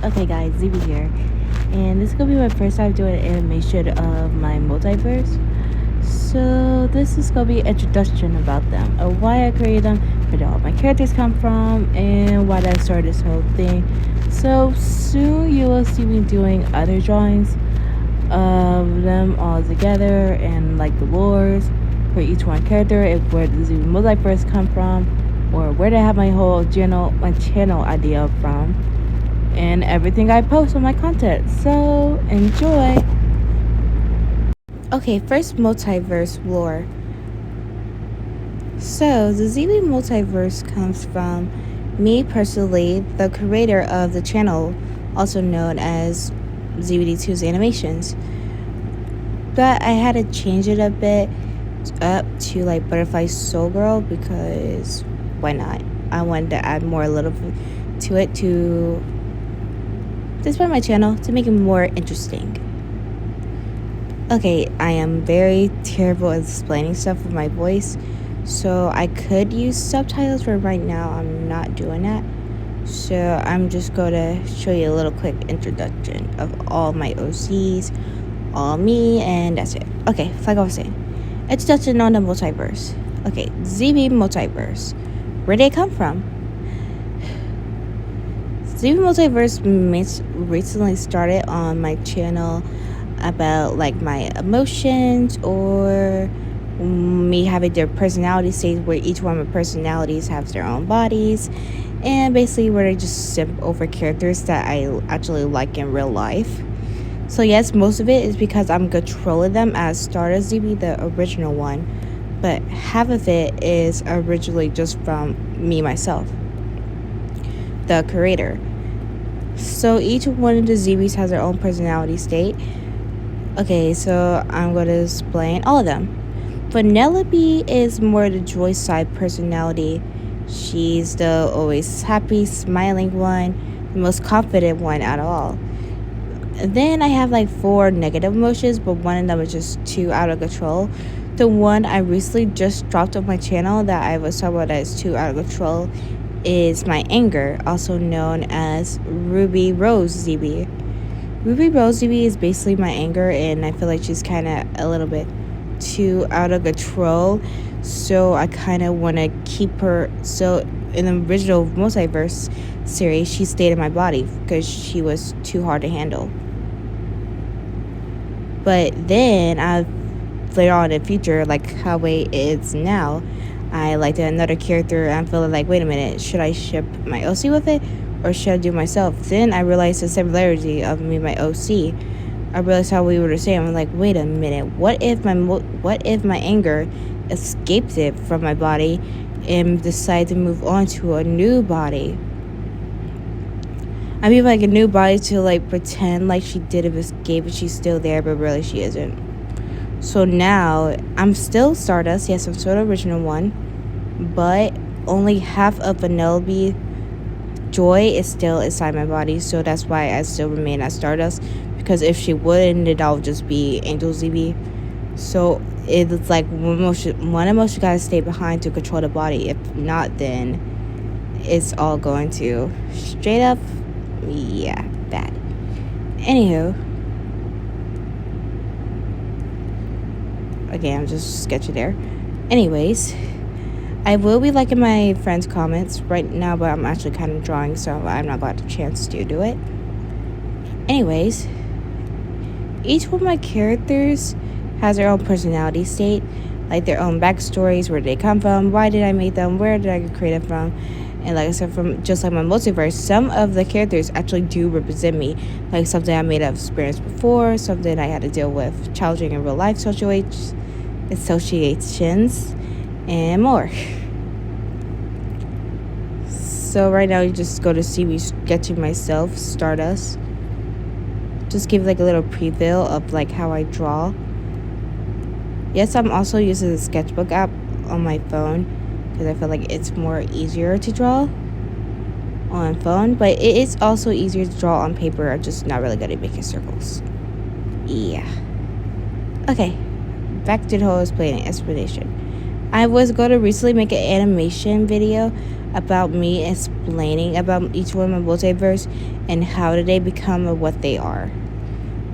Okay guys, ZB here, and this is gonna be my first time doing an animation of my multiverse. So this is gonna be an introduction about them, of why I created them, where all my characters come from, and why did I started this whole thing. So soon you will see me doing other drawings of them all together, and like the lores for each one character, and where the ZB multiverse come from, or where did I have my whole channel idea from, and everything I post on my content. So enjoy. Okay, first multiverse lore. So the ZB multiverse comes from me personally, the creator of the channel, also known as ZBD2's Animations. But I had to change it a bit up to like Butterfly Soul Girl because why not? I wanted to add more a little to it to display my channel to make it more interesting. Okay, I am very terrible at explaining stuff with my voice, so I could use subtitles, but right now I'm not doing that. So I'm just going to show you a little quick introduction of all my OCs, all me, and that's it. Okay, like I was saying, introduction on the multiverse. Okay, ZB multiverse. Where did it come from? ZB multiverse recently started on my channel about like my emotions or me having their personality states, where each one of my personalities have their own bodies, and basically where I just simp over characters that I actually like in real life. So yes, most of it is because I'm controlling them as Stardust ZB, the original one, but half of it is originally just from me myself, the creator. So each one of the ZBs has their own personality state. Okay, so I'm going to explain all of them. Vanellope is more the joy side personality. She's the always happy, smiling one, the most confident one out of all. And then I have like 4 negative emotions, but one of them is just too out of control. The one I recently just dropped on my channel that I was talking about as too out of control is my anger, also known as Ruby Rose ZB. Ruby Rose ZB is basically my anger, and I feel like she's kind of a little bit too out of control, so I kind of want to keep her. So in the original multiverse series, she stayed in my body because she was too hard to handle. But then later on in the future, like how it is now, I liked another character and I'm feeling like, wait a minute, should I ship my OC with it, or should I do it myself? Then I realized the similarity of me and my OC. I realized how we were the same. I'm like, wait a minute, what if my anger escaped it from my body and decided to move on to a new body? I mean, like a new body to like pretend like she did escape and she's still there, but really she isn't. So now I'm still Stardust. Yes, I'm still the original one, but only half of Vanellope joy is still inside my body, so that's why I still remain as Stardust, because if she wouldn't, then I'll just be Angel ZB. So it's like one emotion gotta stay behind to control the body. If not, then it's all going to straight up, yeah, bad. Anywho, okay, I'm just sketching there. Anyways, I will be liking my friends' comments right now, but I'm actually kind of drawing, so I'm not got the chance to do it. Anyways, each one of my characters has their own personality state, like their own backstories, where they come from, why did I make them, where did I create them from. And like I said, from just like my multiverse, some of the characters actually do represent me, like something I made of experience before, something I had to deal with challenging in real life associations, and more. So right now you just go to see me sketching myself, Stardust. Just give like a little preview of like how I draw. Yes, I'm also using the sketchbook app on my phone because I feel like it's more easier to draw on phone, but it is also easier to draw on paper. I'm just not really good at making circles. Yeah. Okay, back to the whole explaining explanation. I was going to recently make an animation video about me explaining about each one of my multiverse and how did they become what they are.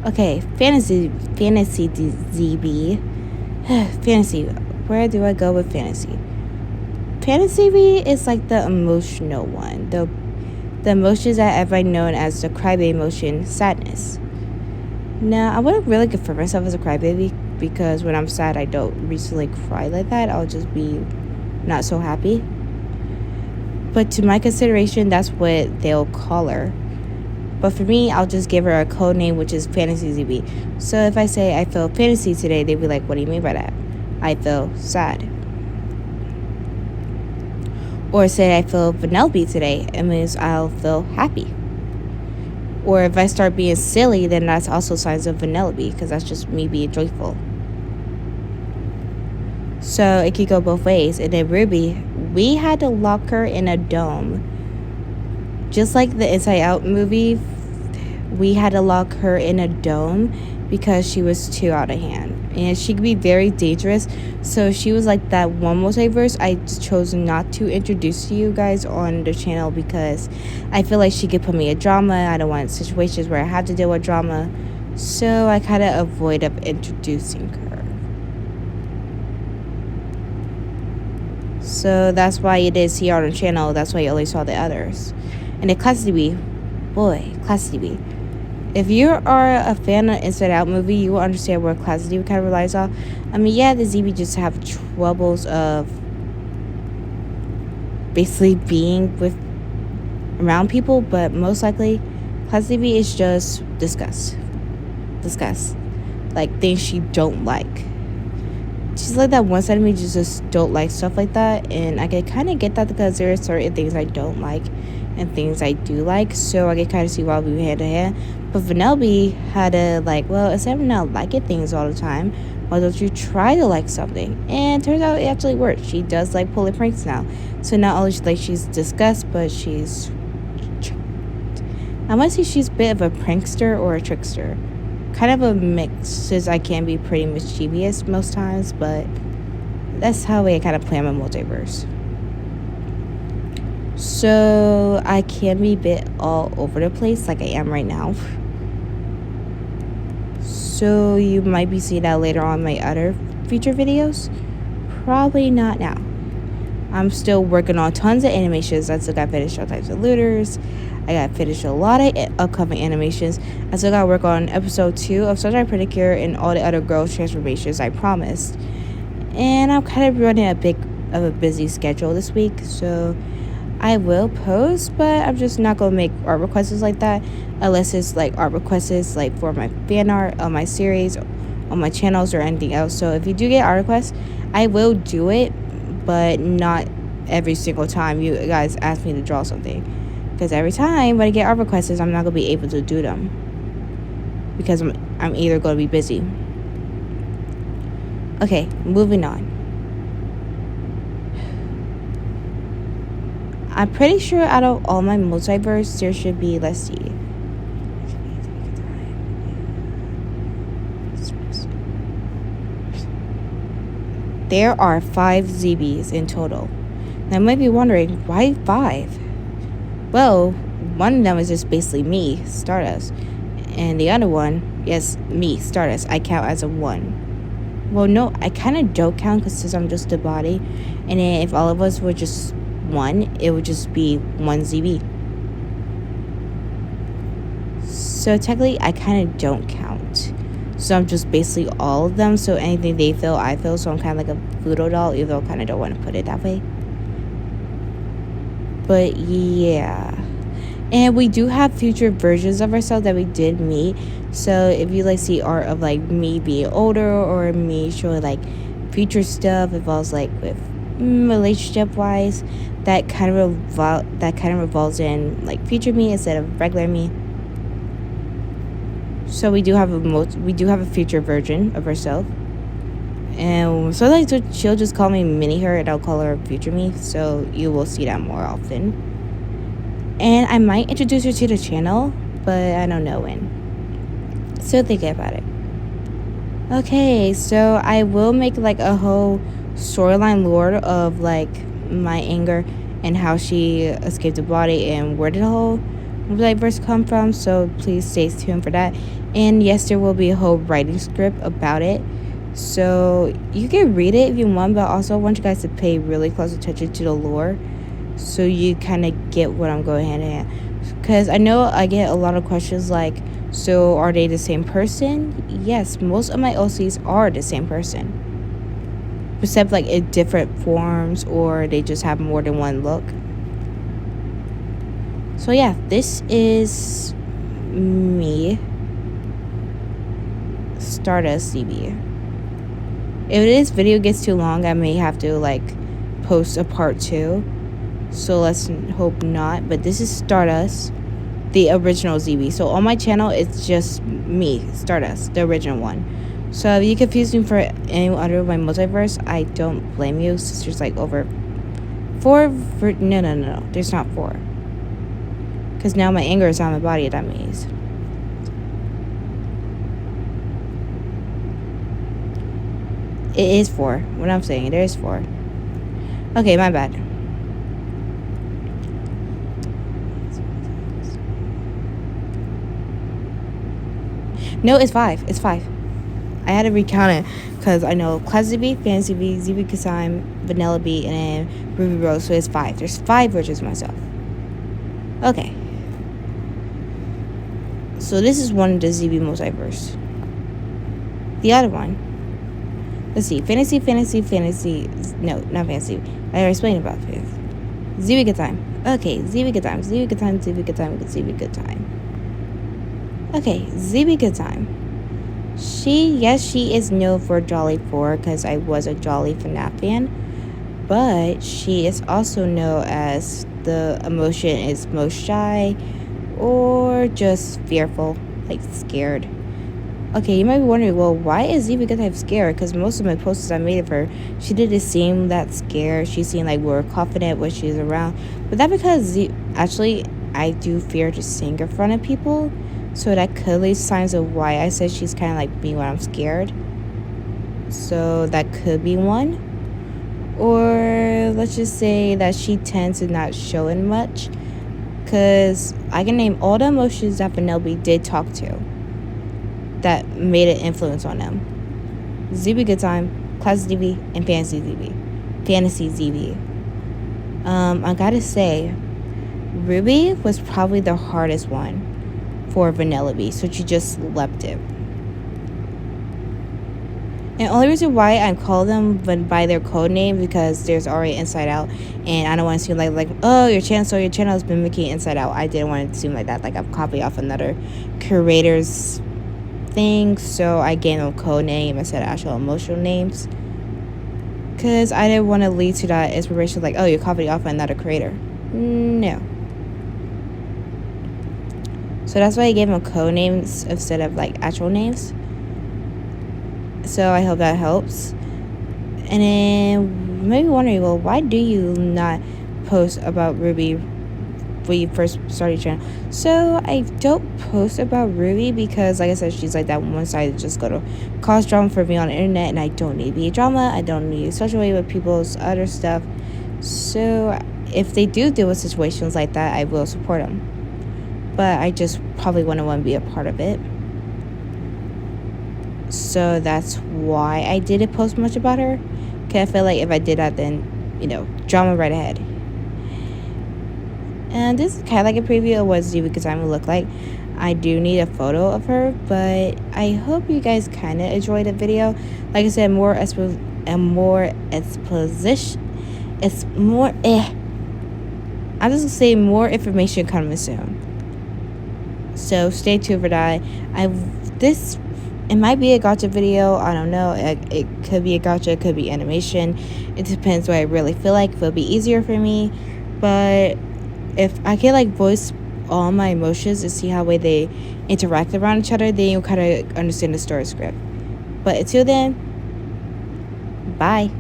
Okay, fantasy ZB. Fantasy. Where do I go with fantasy? Fantasy B is like the emotional one. The emotions that everybody known as the crybaby emotion, sadness. Now, I wouldn't really consider myself as a crybaby because when I'm sad, I don't recently cry like that. I'll just be not so happy. But to my consideration, that's what they'll call her. But for me, I'll just give her a code name, which is Fantasy ZB. So if I say I feel fantasy today, they'd be like, what do you mean by that? I feel sad. Or say I feel Vanellope today, it means I'll feel happy. Or if I start being silly, then that's also signs of Vanellope, because that's just me being joyful. So it could go both ways. And then Ruby, we had to lock her in a dome. Just like the Inside Out movie, we had to lock her in a dome because she was too out of hand. And she could be very dangerous. So she was like that one multiverse I chose not to introduce to you guys on the channel because I feel like she could put me in drama. I don't want situations where I have to deal with drama. So I kind of avoid of introducing her. So that's why you did see her on the channel. That's why you only saw the others. And the Class DB, boy, Class DB. If you are a fan of Inside Out movie, you will understand where Class DB kind of relies on. I mean, yeah, the ZB just have troubles of basically being with around people, but most likely Class DB is just disgust. Like things she don't like. She's like that one side of me just don't like stuff like that, and I can kind of get that because there are certain things I don't like and things I do like, so I can kind of see why we hand to hand. But Vanellope had to like, well, instead of not liking things all the time, why don't you try to like something? And turns out it actually works. She does like pulling pranks now. So not only like she's disgust, but she's, I might say she's a bit of a prankster or a trickster. Kind of a mix, since I can be pretty mischievous most times, but that's how I kind of play my multiverse. So I can be a bit all over the place like I am right now. So you might be seeing that later on my other feature videos. Probably not now. I'm still working on tons of animations. I still got finished all types of looters. I got finished a lot of upcoming animations. I still got to work on episode 2 of Sunshine Predicure and all the other girls' transformations I promised. And I'm kind of running a bit of a busy schedule this week, so I will post, but I'm just not going to make art requests like that unless it's like art requests like for my fan art on my series, on my channels, or anything else. So if you do get art requests, I will do it, but not every single time you guys ask me to draw something. Because every time when I get art requests, I'm not going to be able to do them because I'm either going to be busy. Okay, moving on. I'm pretty sure out of all my multiverse, there should be, let's see. There are 5 ZBs in total. Now, I might be wondering, why 5? Well, one of them is just basically me, Stardust. And the other one, yes, me, Stardust, I count as a 1. Well, no, I kind of don't count because since I'm just a body. And then if all of us were just 1, it would just be 1 ZB. So technically, I kind of don't count. So I'm just basically all of them. So anything they feel, I feel. So I'm kind of like a voodoo doll, even though I kind of don't want to put it that way. But yeah. And we do have future versions of ourselves that we did meet. So if you like see art of like me being older or me showing like future stuff involves like with relationship wise, that kind of revolves in like future me instead of regular me. So we do have a future version of herself, and so like she'll just call me mini her, and I'll call her future me. So you will see that more often, and I might introduce her to the channel, but I don't know when. Still thinking about it. Okay, so I will make like a whole storyline lore of like my anger and how she escaped the body and where did the whole multiverse come from. So please stay tuned for that. And yes, there will be a whole writing script about it. So you can read it if you want, but also I want you guys to pay really close attention to the lore so you kind of get what I'm going hand in hand. Because I know I get a lot of questions like, so are they the same person? Yes, most of my OCs are the same person, except like in different forms or they just have more than one look. So yeah, this is me, Stardust CB. If this video gets too long, I may have to like post a part 2. So let's hope not. But this is Stardust, the original ZB. So on my channel, it's just me, Stardust, the original one. So if you confuse me for any other my multiverse, I don't blame you. Since there's like over 4. No. There's not 4. Because now my anger is on my body, that means. It is 4. What I'm saying, there is 4. Okay, my bad. No, it's 5. It's 5. I had to recount it because I know Classic B, Fantasy B, ZB Kasime, Vanilla B, and then Ruby Rose. So it's 5. There's 5 versions of myself. Okay. So this is one of the ZB multiverse. The other one. Let's see. Fantasy. No, not Fantasy. I already explained about Fantasy. ZB Good Time. Okay, ZB Good Time. Okay, ZB Good Time. She is known for Jolly 4 because I was a Jolly FNAF fan. But she is also known as the emotion is most shy or just fearful, like scared. Okay, you might be wondering, well, why is ZB Good Time scared? Because most of my posts I made of her, she didn't seem that scared. She seemed like more confident when she's around. But that because actually, I do fear to sing in front of people. So that could lead signs of why I said she's kind of like me when I'm scared. So that could be one. Or let's just say that she tends to not show it much. Because I can name all the emotions that Vanellope did talk to that made an influence on them. ZB Good Time, Classic ZB, and Fantasy ZB. I gotta say, Ruby was probably the hardest one for Vanellope, so she just leapt it. And the only reason why I call them by their code name because there's already Inside Out, and I don't want to seem like oh your channel is mimicking Inside Out. I didn't want it to seem like that, like I'm copying off another curator's thing, so I gave them a code name instead of actual emotional names. Because I didn't want to lead to that inspiration like, oh, you're copying off another creator. No. So that's why I gave them code names instead of like actual names. So I hope that helps. And then maybe wondering, well, why do you not post about Ruby when you first started your channel? So I don't post about Ruby because, like I said, she's like that one side just go to cause drama for me on the internet, and I don't need to be a drama. I don't need to associate with people's other stuff. So if they do deal with situations like that, I will support them. But I just probably wouldn't want to be a part of it. So that's why I didn't post much about her. Because I feel like if I did that, then, drama right ahead. And this is kind of like a preview of what ZB Good Time will look like. I do need a photo of her, but I hope you guys kind of enjoyed the video. Like I said, more exposition. It's more I'm just gonna say more information coming soon. So stay tuned for that. It might be a gacha video. I don't know. It could be a gacha. It could be animation. It depends what I really feel like. If it'll be easier for me, but if I can voice all my emotions and see how way they interact around each other, then you'll kind of understand the story script. But until then, bye.